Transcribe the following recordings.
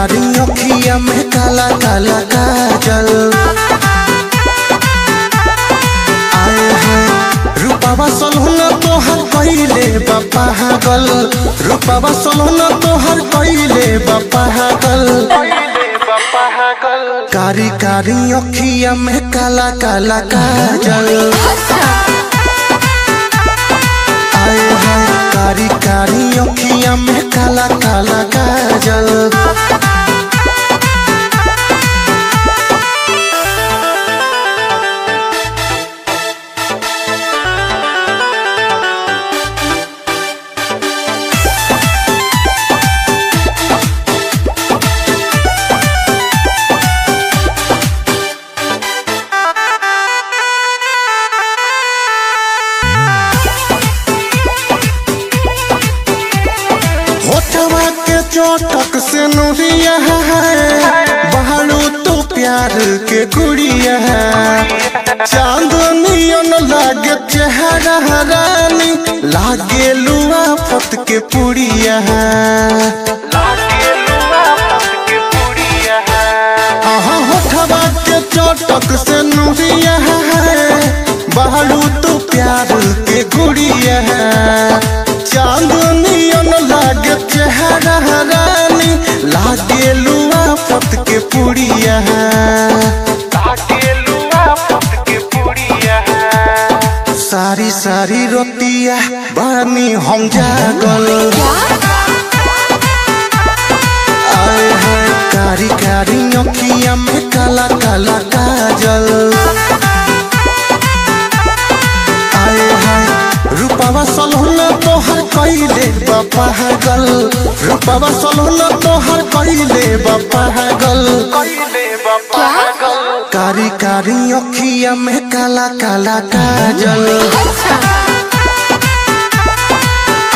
कारी अखिया में काला काला काजल। आए हैं रूपावा सोलहुना तोहर कइले बा पागल, रूपावा सोलहुना तोहर कइले बा पागल। कारी कारी अखिया में काला काला काजल। आए हैं कारी कारी अखिया में काला काला काजल। चोटक से नूरिया है बहारू तो प्यार के गुड़िया है। चांदनियन लागे चेहरा रानी लागे लुआ फत के पुड़िया है। हाँ होठवा के चोटक से नूरिया है बहारू तो प्यार के गुड़िया है। चांदनियन लागे चेहरा रानी लागे लुआ फत के पुड़िया है। सारी सारी रोतिया बानी हम जागल। आए हैं कारी कारी अखिया में काला काला काजल। आए हैं रूपावा सोलहुना तोहर कइले बा पागल, रूपावा सोलहुना तोहर कइले बा पागल। कारी कारी अखिया में काला काला काजल।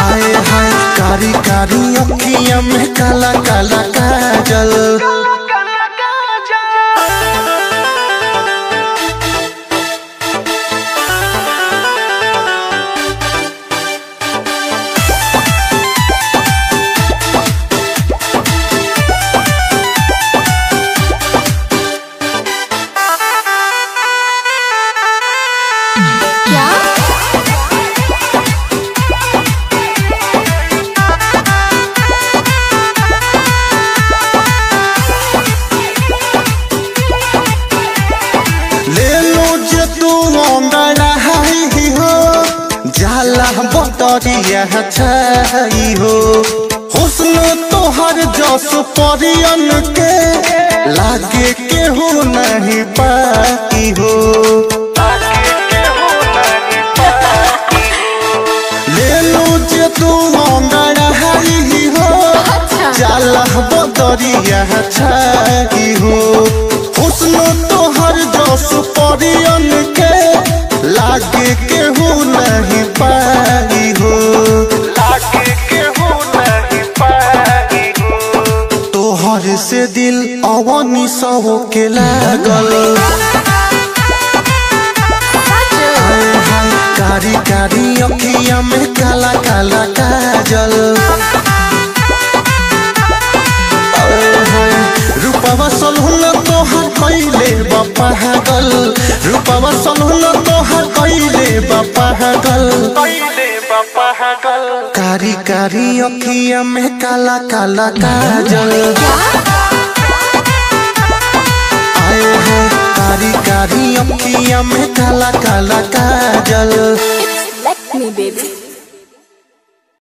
आए हैं कारी कारी अखिया में काला काला काजल। जाला बतरिया छाई हो हुस्न तोहर जस परियन के लागे केहू नहीं पाई हो। ले लो जे तू अंगड़ाई हो जाला बतरिया छाई हो हुस्न तोहर जस परियन के लागे केहू नहीं पाई हो। तोहर से दिल अवनी सहो के लागल। कारी कारी अखिया में काला काला काजल। रूपावा सोलहुना तोहर कइले बा पागल, रूपावा सोलहुना तोहर कइले बा पागल। कारी कारी अखिया में काला काला काजल। आए हैं कारी कारी अखिया में काला काला काजल। It's like me, baby.